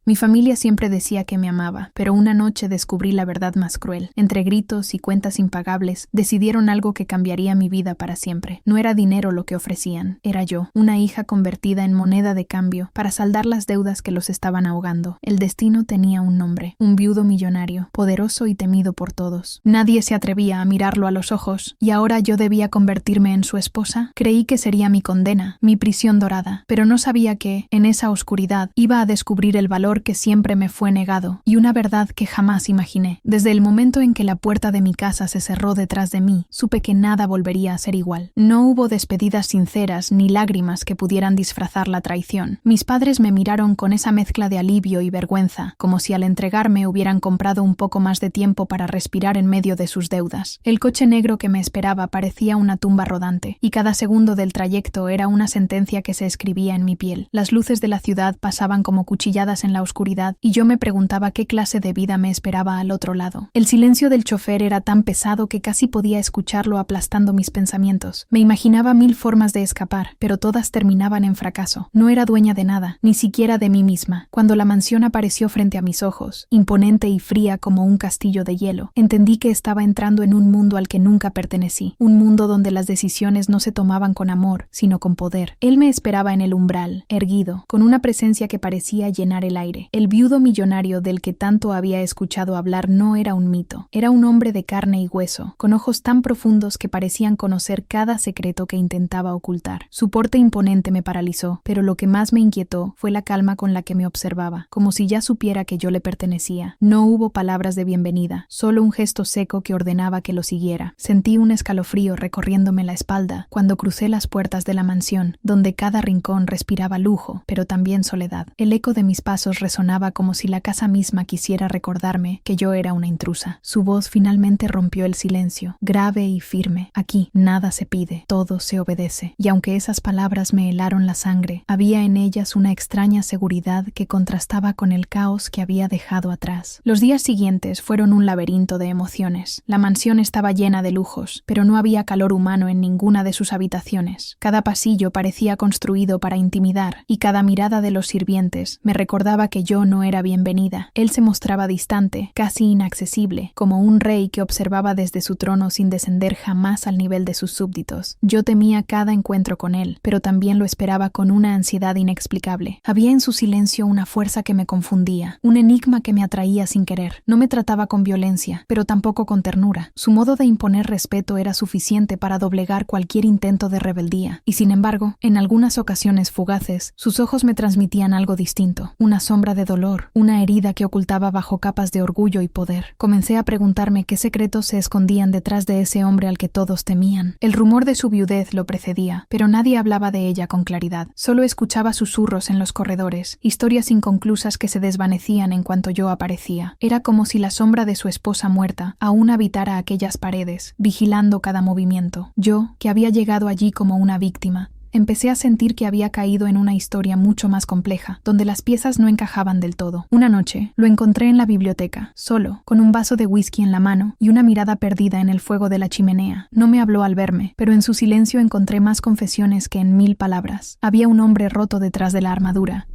Mi familia siempre decía que me amaba, pero una noche descubrí la verdad más cruel. Entre gritos y cuentas impagables, decidieron algo que cambiaría mi vida para siempre. No era dinero lo que ofrecían, era yo, una hija convertida en moneda de cambio para saldar las deudas que los estaban ahogando. El destino tenía un nombre, un viudo millonario, poderoso y temido por todos. Nadie se atrevía a mirarlo a los ojos, y ahora yo debía convertirme en su esposa. Creí que sería mi condena, mi prisión dorada, pero no sabía que, en esa oscuridad, iba a descubrir el valor que siempre me fue negado, y una verdad que jamás imaginé. Desde el momento en que la puerta de mi casa se cerró detrás de mí, supe que nada volvería a ser igual. No hubo despedidas sinceras ni lágrimas que pudieran disfrazar la traición. Mis padres me miraron con esa mezcla de alivio y vergüenza, como si al entregarme hubieran comprado un poco más de tiempo para respirar en medio de sus deudas. El coche negro que me esperaba parecía una tumba rodante, y cada segundo del trayecto era una sentencia que se escribía en mi piel. Las luces de la ciudad pasaban como cuchilladas en la oscuridad, y yo me preguntaba qué clase de vida me esperaba al otro lado. El silencio del chofer era tan pesado que casi podía escucharlo aplastando mis pensamientos. Me imaginaba 1000 formas de escapar, pero todas terminaban en fracaso. No era dueña de nada, ni siquiera de mí misma. Cuando la mansión apareció frente a mis ojos, imponente y fría como un castillo de hielo, entendí que estaba entrando en un mundo al que nunca pertenecí, un mundo donde las decisiones no se tomaban con amor, sino con poder. Él me esperaba en el umbral, erguido, con una presencia que parecía llenar el aire. El viudo millonario del que tanto había escuchado hablar no era un mito, era un hombre de carne y hueso, con ojos tan profundos que parecían conocer cada secreto que intentaba ocultar. Su porte imponente me paralizó, pero lo que más me inquietó fue la calma con la que me observaba, como si ya supiera que yo le pertenecía. No hubo palabras de bienvenida, solo un gesto seco que ordenaba que lo siguiera. Sentí un escalofrío recorriéndome la espalda cuando crucé las puertas de la mansión, donde cada rincón respiraba lujo, pero también soledad. El eco de mis pasos resonaba como si la casa misma quisiera recordarme que yo era una intrusa. Su voz finalmente rompió el silencio, grave y firme. Aquí nada se pide, todo se obedece. Y aunque esas palabras me helaron la sangre, había en ellas una extraña seguridad que contrastaba con el caos que había dejado atrás. Los días siguientes fueron un laberinto de emociones. La mansión estaba llena de lujos, pero no había calor humano en ninguna de sus habitaciones. Cada pasillo parecía construido para intimidar, y cada mirada de los sirvientes me recordaba que yo no era bienvenida. Él se mostraba distante, casi inaccesible, como un rey que observaba desde su trono sin descender jamás al nivel de sus súbditos. Yo temía cada encuentro con él, pero también lo esperaba con una ansiedad inexplicable. Había en su silencio una fuerza que me confundía, un enigma que me atraía sin querer. No me trataba con violencia, pero tampoco con ternura. Su modo de imponer respeto era suficiente para doblegar cualquier intento de rebeldía, y sin embargo, en algunas ocasiones fugaces, sus ojos me transmitían algo distinto, una sombra de dolor, una herida que ocultaba bajo capas de orgullo y poder. Comencé a preguntarme qué secretos se escondían detrás de ese hombre al que todos temían. El rumor de su viudez lo precedía, pero nadie hablaba de ella con claridad. Solo escuchaba susurros en los corredores, historias inconclusas que se desvanecían en cuanto yo aparecía. Era como si la sombra de su esposa muerta aún habitara aquellas paredes, vigilando cada movimiento. Yo, que había llegado allí como una víctima, empecé a sentir que había caído en una historia mucho más compleja, donde las piezas no encajaban del todo. Una noche, lo encontré en la biblioteca, solo, con un vaso de whisky en la mano y una mirada perdida en el fuego de la chimenea. No me habló al verme, pero en su silencio encontré más confesiones que en 1000 palabras. Había un hombre roto detrás de la armadura,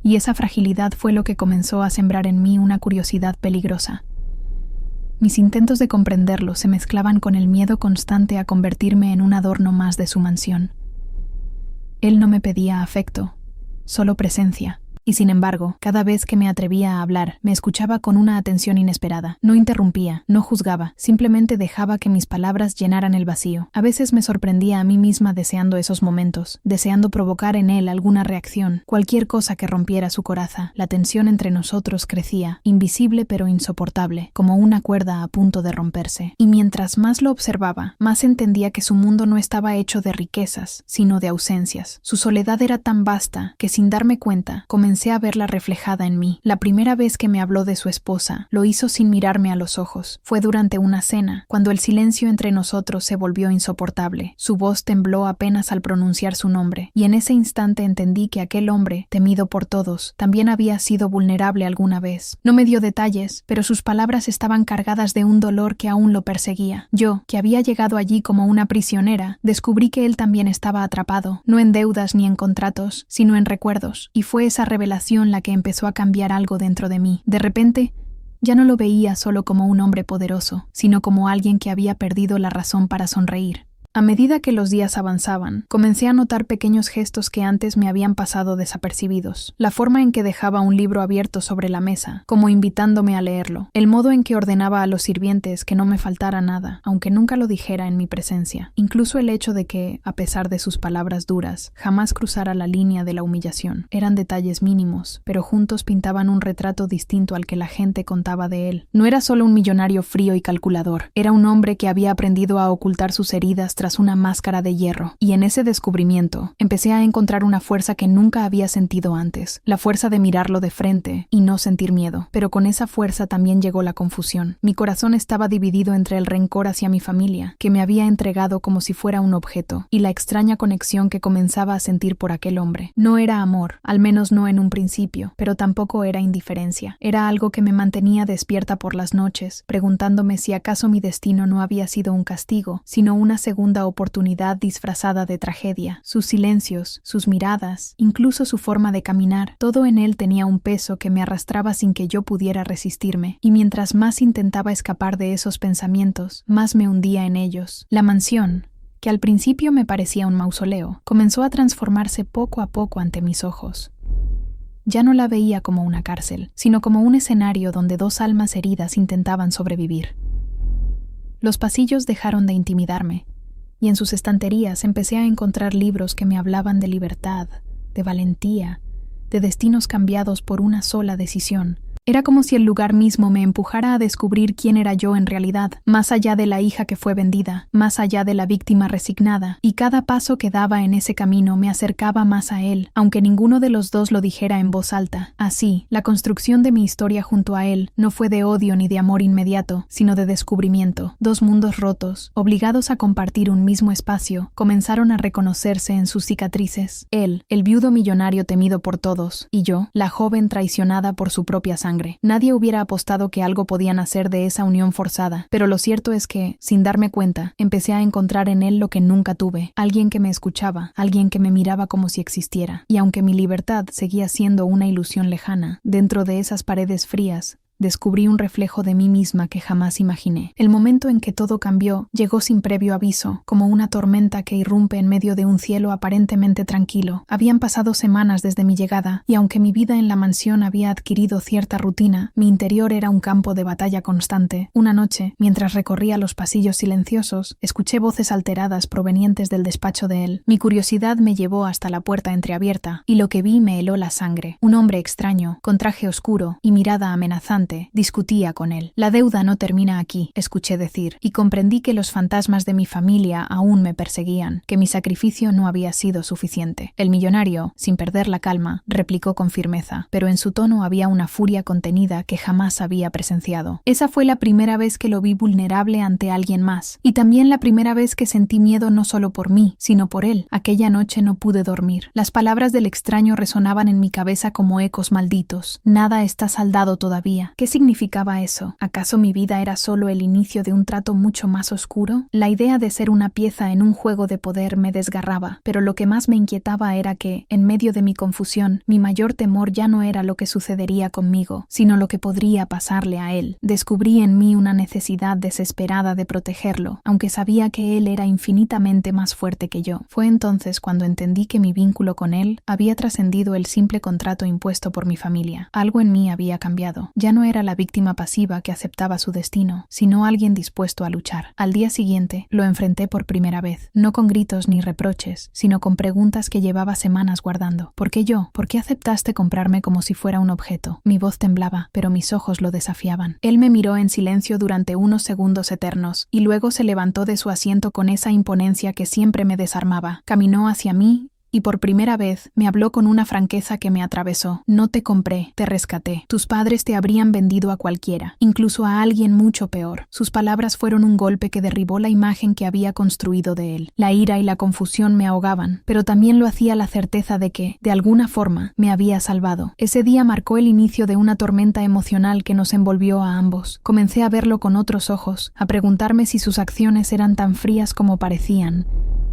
y esa fragilidad fue lo que comenzó a sembrar en mí una curiosidad peligrosa. Mis intentos de comprenderlo se mezclaban con el miedo constante a convertirme en un adorno más de su mansión. Él no me pedía afecto, solo presencia. Y sin embargo, cada vez que me atrevía a hablar, me escuchaba con una atención inesperada. No interrumpía, no juzgaba, simplemente dejaba que mis palabras llenaran el vacío. A veces me sorprendía a mí misma deseando esos momentos, deseando provocar en él alguna reacción, cualquier cosa que rompiera su coraza. La tensión entre nosotros crecía, invisible pero insoportable, como una cuerda a punto de romperse. Y mientras más lo observaba, más entendía que su mundo no estaba hecho de riquezas, sino de ausencias. Su soledad era tan vasta que sin darme cuenta, comencé a verla reflejada en mí. La primera vez que me habló de su esposa, lo hizo sin mirarme a los ojos. Fue durante una cena, cuando el silencio entre nosotros se volvió insoportable. Su voz tembló apenas al pronunciar su nombre, y en ese instante entendí que aquel hombre, temido por todos, también había sido vulnerable alguna vez. No me dio detalles, pero sus palabras estaban cargadas de un dolor que aún lo perseguía. Yo, que había llegado allí como una prisionera, descubrí que él también estaba atrapado, no en deudas ni en contratos, sino en recuerdos, y fue esa revelación revelación la que empezó a cambiar algo dentro de mí. De repente, ya no lo veía solo como un hombre poderoso, sino como alguien que había perdido la razón para sonreír. A medida que los días avanzaban, comencé a notar pequeños gestos que antes me habían pasado desapercibidos. La forma en que dejaba un libro abierto sobre la mesa, como invitándome a leerlo. El modo en que ordenaba a los sirvientes que no me faltara nada, aunque nunca lo dijera en mi presencia. Incluso el hecho de que, a pesar de sus palabras duras, jamás cruzara la línea de la humillación. Eran detalles mínimos, pero juntos pintaban un retrato distinto al que la gente contaba de él. No era solo un millonario frío y calculador. Era un hombre que había aprendido a ocultar sus heridas tras una máscara de hierro, y en ese descubrimiento empecé a encontrar una fuerza que nunca había sentido antes, la fuerza de mirarlo de frente y no sentir miedo. Pero con esa fuerza también llegó la confusión. Mi corazón estaba dividido entre el rencor hacia mi familia, que me había entregado como si fuera un objeto, y la extraña conexión que comenzaba a sentir por aquel hombre. No era amor, al menos no en un principio, pero tampoco era indiferencia. Era algo que me mantenía despierta por las noches, preguntándome si acaso mi destino no había sido un castigo, sino una segunda oportunidad disfrazada de tragedia. Sus silencios, sus miradas, incluso su forma de caminar, todo en él tenía un peso que me arrastraba sin que yo pudiera resistirme, y mientras más intentaba escapar de esos pensamientos, más me hundía en ellos. La mansión, que al principio me parecía un mausoleo, comenzó a transformarse poco a poco ante mis ojos. Ya no la veía como una cárcel, sino como un escenario donde dos almas heridas intentaban sobrevivir. Los pasillos dejaron de intimidarme, y en sus estanterías empecé a encontrar libros que me hablaban de libertad, de valentía, de destinos cambiados por una sola decisión. Era como si el lugar mismo me empujara a descubrir quién era yo en realidad, más allá de la hija que fue vendida, más allá de la víctima resignada, y cada paso que daba en ese camino me acercaba más a él, aunque ninguno de los dos lo dijera en voz alta. Así, la construcción de mi historia junto a él no fue de odio ni de amor inmediato, sino de descubrimiento. Dos mundos rotos, obligados a compartir un mismo espacio, comenzaron a reconocerse en sus cicatrices. Él, el viudo millonario temido por todos, y yo, la joven traicionada por su propia sangre. Nadie hubiera apostado que algo podía nacer de esa unión forzada, pero lo cierto es que, sin darme cuenta, empecé a encontrar en él lo que nunca tuve, alguien que me escuchaba, alguien que me miraba como si existiera. Y aunque mi libertad seguía siendo una ilusión lejana, dentro de esas paredes frías, descubrí un reflejo de mí misma que jamás imaginé. El momento en que todo cambió llegó sin previo aviso, como una tormenta que irrumpe en medio de un cielo aparentemente tranquilo. Habían pasado semanas desde mi llegada, y aunque mi vida en la mansión había adquirido cierta rutina, mi interior era un campo de batalla constante. Una noche, mientras recorría los pasillos silenciosos, escuché voces alteradas provenientes del despacho de él. Mi curiosidad me llevó hasta la puerta entreabierta, y lo que vi me heló la sangre. Un hombre extraño, con traje oscuro y mirada amenazante, discutía con él. La deuda no termina aquí, escuché decir, y comprendí que los fantasmas de mi familia aún me perseguían, que mi sacrificio no había sido suficiente. El millonario, sin perder la calma, replicó con firmeza, pero en su tono había una furia contenida que jamás había presenciado. Esa fue la primera vez que lo vi vulnerable ante alguien más, y también la primera vez que sentí miedo no solo por mí, sino por él. Aquella noche no pude dormir. Las palabras del extraño resonaban en mi cabeza como ecos malditos. Nada está saldado todavía. ¿Qué significaba eso? ¿Acaso mi vida era solo el inicio de un trato mucho más oscuro? La idea de ser una pieza en un juego de poder me desgarraba, pero lo que más me inquietaba era que, en medio de mi confusión, mi mayor temor ya no era lo que sucedería conmigo, sino lo que podría pasarle a él. Descubrí en mí una necesidad desesperada de protegerlo, aunque sabía que él era infinitamente más fuerte que yo. Fue entonces cuando entendí que mi vínculo con él había trascendido el simple contrato impuesto por mi familia. Algo en mí había cambiado. Ya no era la víctima pasiva que aceptaba su destino, sino alguien dispuesto a luchar. Al día siguiente, lo enfrenté por primera vez, no con gritos ni reproches, sino con preguntas que llevaba semanas guardando. ¿Por qué yo? ¿Por qué aceptaste comprarme como si fuera un objeto? Mi voz temblaba, pero mis ojos lo desafiaban. Él me miró en silencio durante unos segundos eternos, y luego se levantó de su asiento con esa imponencia que siempre me desarmaba. Caminó hacia mí, y por primera vez me habló con una franqueza que me atravesó. No te compré, te rescaté. Tus padres te habrían vendido a cualquiera, incluso a alguien mucho peor. Sus palabras fueron un golpe que derribó la imagen que había construido de él. La ira y la confusión me ahogaban, pero también lo hacía la certeza de que, de alguna forma, me había salvado. Ese día marcó el inicio de una tormenta emocional que nos envolvió a ambos. Comencé a verlo con otros ojos, a preguntarme si sus acciones eran tan frías como parecían,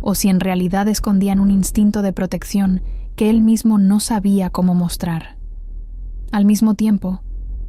o si en realidad escondían un instinto de protección que él mismo no sabía cómo mostrar. Al mismo tiempo,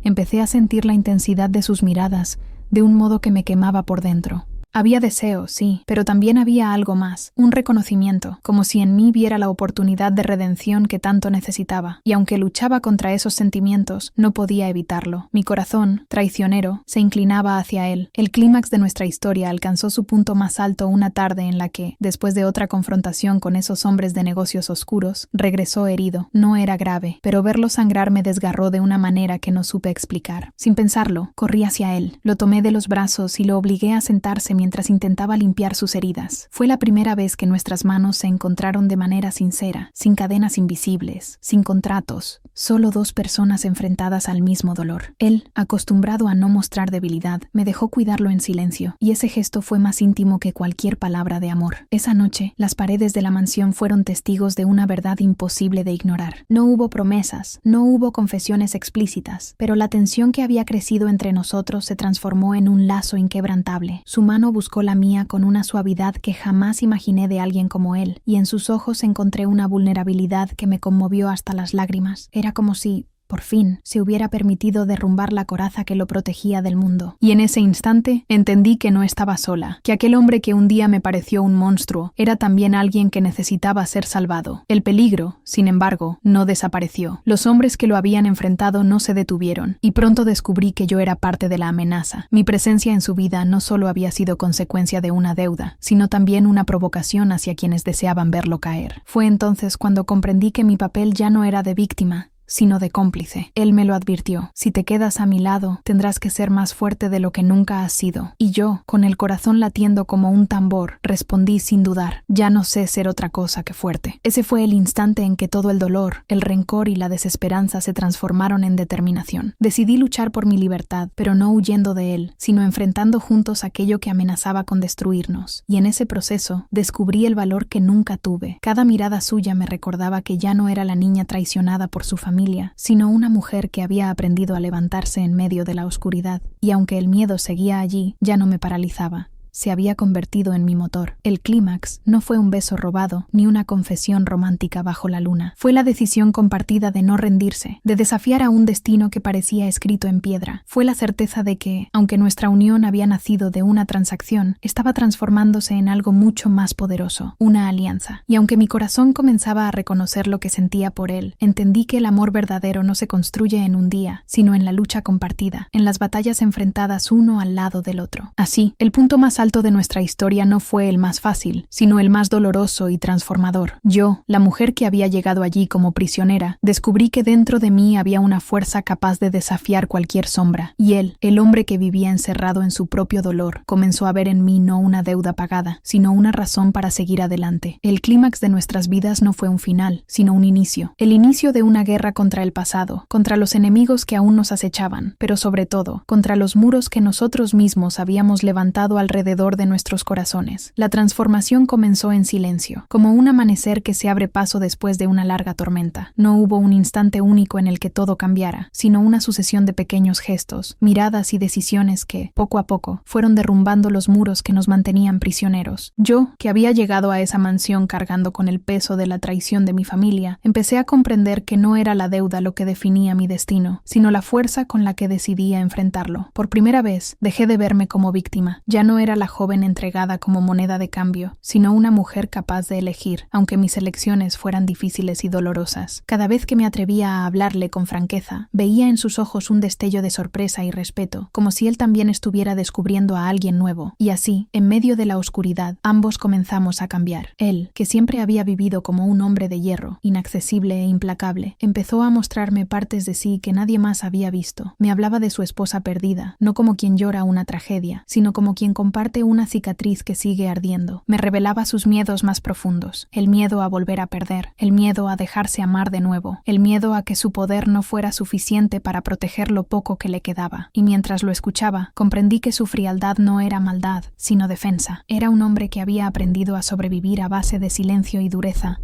empecé a sentir la intensidad de sus miradas de un modo que me quemaba por dentro. Había deseo, sí, pero también había algo más, un reconocimiento, como si en mí viera la oportunidad de redención que tanto necesitaba, y aunque luchaba contra esos sentimientos, no podía evitarlo. Mi corazón, traicionero, se inclinaba hacia él. El clímax de nuestra historia alcanzó su punto más alto una tarde en la que, después de otra confrontación con esos hombres de negocios oscuros, regresó herido. No era grave, pero verlo sangrar me desgarró de una manera que no supe explicar. Sin pensarlo, corrí hacia él, lo tomé de los brazos y lo obligué a sentarse mientras intentaba limpiar sus heridas. Fue la primera vez que nuestras manos se encontraron de manera sincera, sin cadenas invisibles, sin contratos, solo dos personas enfrentadas al mismo dolor. Él, acostumbrado a no mostrar debilidad, me dejó cuidarlo en silencio, y ese gesto fue más íntimo que cualquier palabra de amor. Esa noche, las paredes de la mansión fueron testigos de una verdad imposible de ignorar. No hubo promesas, no hubo confesiones explícitas, pero la tensión que había crecido entre nosotros se transformó en un lazo inquebrantable. Su mano buscó la mía con una suavidad que jamás imaginé de alguien como él, y en sus ojos encontré una vulnerabilidad que me conmovió hasta las lágrimas. Era como si, por fin, se hubiera permitido derrumbar la coraza que lo protegía del mundo. Y en ese instante entendí que no estaba sola, que aquel hombre que un día me pareció un monstruo era también alguien que necesitaba ser salvado. El peligro, sin embargo, no desapareció. Los hombres que lo habían enfrentado no se detuvieron, y pronto descubrí que yo era parte de la amenaza. Mi presencia en su vida no solo había sido consecuencia de una deuda, sino también una provocación hacia quienes deseaban verlo caer. Fue entonces cuando comprendí que mi papel ya no era de víctima, sino de cómplice. Él me lo advirtió: si te quedas a mi lado, tendrás que ser más fuerte de lo que nunca has sido. Y yo, con el corazón latiendo como un tambor, respondí sin dudar: ya no sé ser otra cosa que fuerte. Ese fue el instante en que todo el dolor, el rencor y la desesperanza se transformaron en determinación. Decidí luchar por mi libertad, pero no huyendo de él, sino enfrentando juntos aquello que amenazaba con destruirnos. Y en ese proceso, descubrí el valor que nunca tuve. Cada mirada suya me recordaba que ya no era la niña traicionada por su familia, sino una mujer que había aprendido a levantarse en medio de la oscuridad, y aunque el miedo seguía allí, ya no me paralizaba. Se había convertido en mi motor. El clímax no fue un beso robado, ni una confesión romántica bajo la luna. Fue la decisión compartida de no rendirse, de desafiar a un destino que parecía escrito en piedra. Fue la certeza de que, aunque nuestra unión había nacido de una transacción, estaba transformándose en algo mucho más poderoso, una alianza. Y aunque mi corazón comenzaba a reconocer lo que sentía por él, entendí que el amor verdadero no se construye en un día, sino en la lucha compartida, en las batallas enfrentadas uno al lado del otro. Así, el punto más alto de nuestra historia no fue el más fácil, sino el más doloroso y transformador. Yo, la mujer que había llegado allí como prisionera, descubrí que dentro de mí había una fuerza capaz de desafiar cualquier sombra, y él, el hombre que vivía encerrado en su propio dolor, comenzó a ver en mí no una deuda pagada, sino una razón para seguir adelante. El clímax de nuestras vidas no fue un final, sino un inicio. El inicio de una guerra contra el pasado, contra los enemigos que aún nos acechaban, pero sobre todo, contra los muros que nosotros mismos habíamos levantado alrededor de nuestros corazones. La transformación comenzó en silencio, como un amanecer que se abre paso después de una larga tormenta. No hubo un instante único en el que todo cambiara, sino una sucesión de pequeños gestos, miradas y decisiones que, poco a poco, fueron derrumbando los muros que nos mantenían prisioneros. Yo, que había llegado a esa mansión cargando con el peso de la traición de mi familia, empecé a comprender que no era la deuda lo que definía mi destino, sino la fuerza con la que decidía enfrentarlo. Por primera vez, dejé de verme como víctima. Ya no era la joven entregada como moneda de cambio, sino una mujer capaz de elegir, aunque mis elecciones fueran difíciles y dolorosas. Cada vez que me atrevía a hablarle con franqueza, veía en sus ojos un destello de sorpresa y respeto, como si él también estuviera descubriendo a alguien nuevo. Y así, en medio de la oscuridad, ambos comenzamos a cambiar. Él, que siempre había vivido como un hombre de hierro, inaccesible e implacable, empezó a mostrarme partes de sí que nadie más había visto. Me hablaba de su esposa perdida, no como quien llora una tragedia, sino como quien comparte una cicatriz que sigue ardiendo. Me revelaba sus miedos más profundos, el miedo a volver a perder, el miedo a dejarse amar de nuevo, el miedo a que su poder no fuera suficiente para proteger lo poco que le quedaba. Y mientras lo escuchaba, comprendí que su frialdad no era maldad, sino defensa. Era un hombre que había aprendido a sobrevivir a base de silencio y dureza,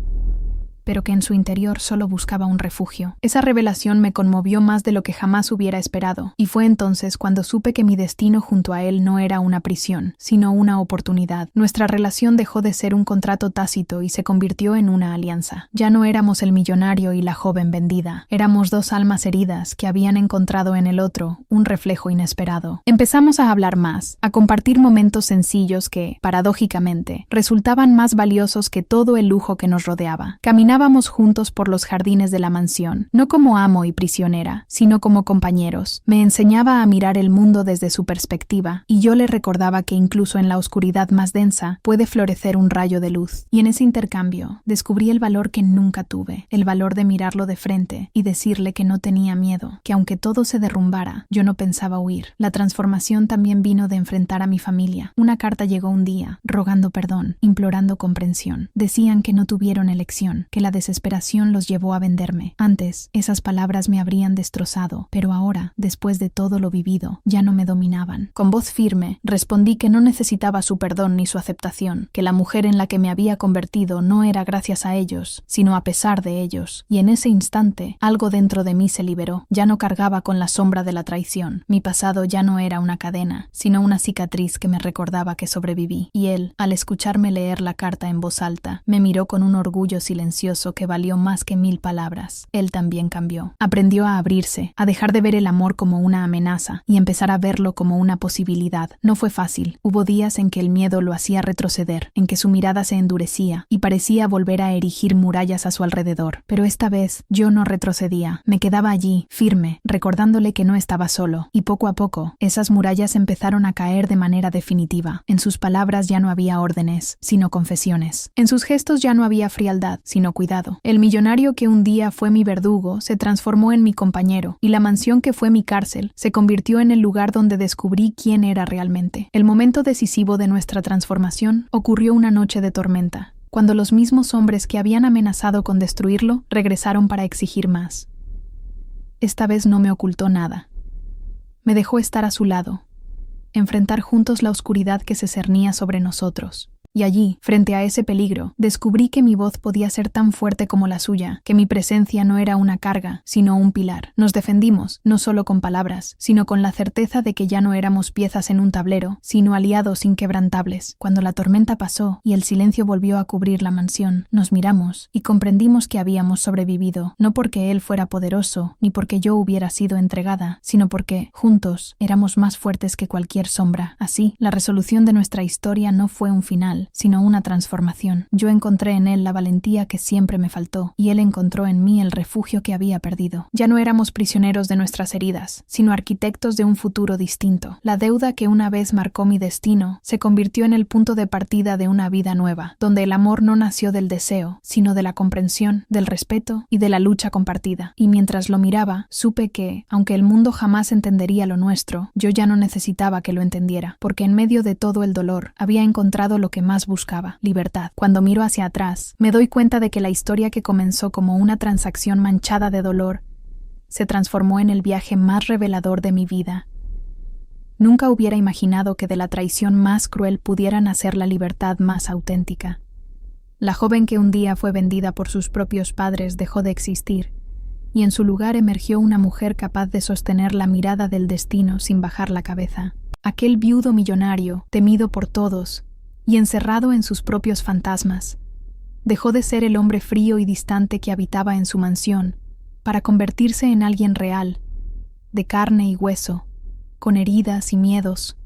pero que en su interior solo buscaba un refugio. Esa revelación me conmovió más de lo que jamás hubiera esperado, y fue entonces cuando supe que mi destino junto a él no era una prisión, sino una oportunidad. Nuestra relación dejó de ser un contrato tácito y se convirtió en una alianza. Ya no éramos el millonario y la joven vendida, éramos dos almas heridas que habían encontrado en el otro un reflejo inesperado. Empezamos a hablar más, a compartir momentos sencillos que, paradójicamente, resultaban más valiosos que todo el lujo que nos rodeaba. Caminábamos juntos por los jardines de la mansión, no como amo y prisionera, sino como compañeros. Me enseñaba a mirar el mundo desde su perspectiva, y yo le recordaba que incluso en la oscuridad más densa puede florecer un rayo de luz. Y en ese intercambio descubrí el valor que nunca tuve, el valor de mirarlo de frente y decirle que no tenía miedo, que aunque todo se derrumbara, yo no pensaba huir. La transformación también vino de enfrentar a mi familia. Una carta llegó un día, rogando perdón, implorando comprensión. Decían que no tuvieron elección, que la desesperación los llevó a venderme. Antes, esas palabras me habrían destrozado, pero ahora, después de todo lo vivido, ya no me dominaban. Con voz firme, respondí que no necesitaba su perdón ni su aceptación, que la mujer en la que me había convertido no era gracias a ellos, sino a pesar de ellos. Y en ese instante, algo dentro de mí se liberó. Ya no cargaba con la sombra de la traición. Mi pasado ya no era una cadena, sino una cicatriz que me recordaba que sobreviví. Y él, al escucharme leer la carta en voz alta, me miró con un orgullo silencioso que valió más que 1000 palabras. Él también cambió. Aprendió a abrirse, a dejar de ver el amor como una amenaza y empezar a verlo como una posibilidad. No fue fácil. Hubo días en que el miedo lo hacía retroceder, en que su mirada se endurecía y parecía volver a erigir murallas a su alrededor. Pero esta vez yo no retrocedía. Me quedaba allí, firme, recordándole que no estaba solo. Y poco a poco, esas murallas empezaron a caer de manera definitiva. En sus palabras ya no había órdenes, sino confesiones. En sus gestos ya no había frialdad, sino cuidado. El millonario que un día fue mi verdugo se transformó en mi compañero, y la mansión que fue mi cárcel se convirtió en el lugar donde descubrí quién era realmente. El momento decisivo de nuestra transformación ocurrió una noche de tormenta, cuando los mismos hombres que habían amenazado con destruirlo regresaron para exigir más. Esta vez no me ocultó nada. Me dejó estar a su lado, enfrentar juntos la oscuridad que se cernía sobre nosotros. Y allí, frente a ese peligro, descubrí que mi voz podía ser tan fuerte como la suya, que mi presencia no era una carga, sino un pilar. Nos defendimos, no solo con palabras, sino con la certeza de que ya no éramos piezas en un tablero, sino aliados inquebrantables. Cuando la tormenta pasó y el silencio volvió a cubrir la mansión, nos miramos y comprendimos que habíamos sobrevivido, no porque él fuera poderoso, ni porque yo hubiera sido entregada, sino porque, juntos, éramos más fuertes que cualquier sombra. Así, la resolución de nuestra historia no fue un final, sino una transformación. Yo encontré en él la valentía que siempre me faltó, y él encontró en mí el refugio que había perdido. Ya no éramos prisioneros de nuestras heridas, sino arquitectos de un futuro distinto. La deuda que una vez marcó mi destino se convirtió en el punto de partida de una vida nueva, donde el amor no nació del deseo, sino de la comprensión, del respeto y de la lucha compartida. Y mientras lo miraba, supe que, aunque el mundo jamás entendería lo nuestro, yo ya no necesitaba que lo entendiera, porque en medio de todo el dolor había encontrado lo que más buscaba: libertad. Cuando miro hacia atrás, me doy cuenta de que la historia que comenzó como una transacción manchada de dolor se transformó en el viaje más revelador de mi vida. Nunca hubiera imaginado que de la traición más cruel pudiera nacer la libertad más auténtica. La joven que un día fue vendida por sus propios padres dejó de existir, y en su lugar emergió una mujer capaz de sostener la mirada del destino sin bajar la cabeza. Aquel viudo millonario, temido por todos, y encerrado en sus propios fantasmas, dejó de ser el hombre frío y distante que habitaba en su mansión para convertirse en alguien real, de carne y hueso, con heridas y miedos,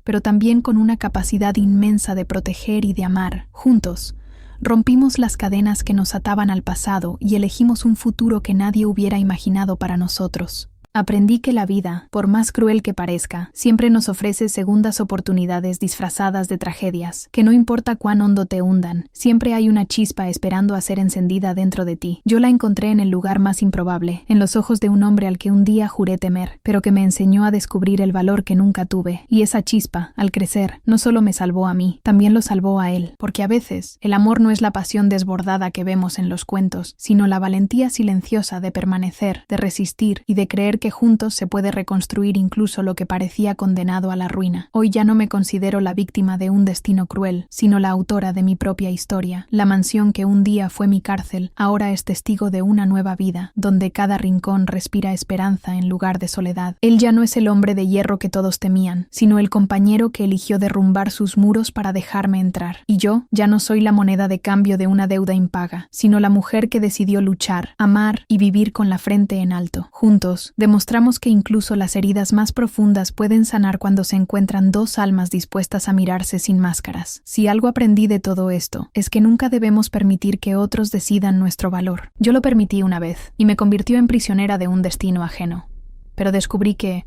pero también con una capacidad inmensa de proteger y de amar. Juntos, rompimos las cadenas que nos ataban al pasado y elegimos un futuro que nadie hubiera imaginado para nosotros. Aprendí que la vida, por más cruel que parezca, siempre nos ofrece segundas oportunidades disfrazadas de tragedias, que no importa cuán hondo te hundan, siempre hay una chispa esperando a ser encendida dentro de ti. Yo la encontré en el lugar más improbable, en los ojos de un hombre al que un día juré temer, pero que me enseñó a descubrir el valor que nunca tuve. Y esa chispa, al crecer, no solo me salvó a mí, también lo salvó a él, porque a veces el amor no es la pasión desbordada que vemos en los cuentos, sino la valentía silenciosa de permanecer, de resistir y de creer que que juntos se puede reconstruir incluso lo que parecía condenado a la ruina. Hoy ya no me considero la víctima de un destino cruel, sino la autora de mi propia historia. La mansión que un día fue mi cárcel, ahora es testigo de una nueva vida, donde cada rincón respira esperanza en lugar de soledad. Él ya no es el hombre de hierro que todos temían, sino el compañero que eligió derrumbar sus muros para dejarme entrar. Y yo ya no soy la moneda de cambio de una deuda impaga, sino la mujer que decidió luchar, amar y vivir con la frente en alto. Juntos, demostramos que incluso las heridas más profundas pueden sanar cuando se encuentran dos almas dispuestas a mirarse sin máscaras. Si algo aprendí de todo esto, es que nunca debemos permitir que otros decidan nuestro valor. Yo lo permití una vez, y me convirtió en prisionera de un destino ajeno. Pero descubrí que,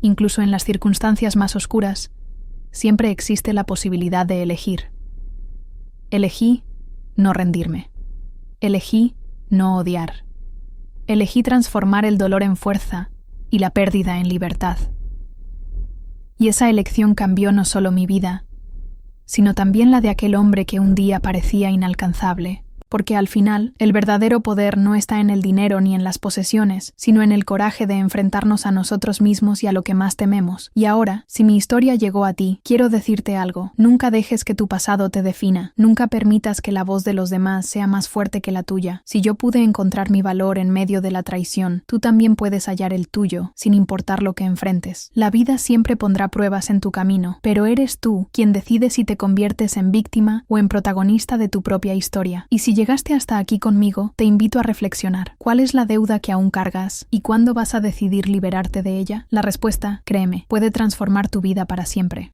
incluso en las circunstancias más oscuras, siempre existe la posibilidad de elegir. Elegí no rendirme. Elegí no odiar. Elegí transformar el dolor en fuerza y la pérdida en libertad. Y esa elección cambió no solo mi vida, sino también la de aquel hombre que un día parecía inalcanzable. Porque al final, el verdadero poder no está en el dinero ni en las posesiones, sino en el coraje de enfrentarnos a nosotros mismos y a lo que más tememos. Y ahora, si mi historia llegó a ti, quiero decirte algo. Nunca dejes que tu pasado te defina. Nunca permitas que la voz de los demás sea más fuerte que la tuya. Si yo pude encontrar mi valor en medio de la traición, tú también puedes hallar el tuyo, sin importar lo que enfrentes. La vida siempre pondrá pruebas en tu camino, pero eres tú quien decide si te conviertes en víctima o en protagonista de tu propia historia. Y si llegaste hasta aquí conmigo, te invito a reflexionar. ¿Cuál es la deuda que aún cargas? ¿Y cuándo vas a decidir liberarte de ella? La respuesta, créeme, puede transformar tu vida para siempre.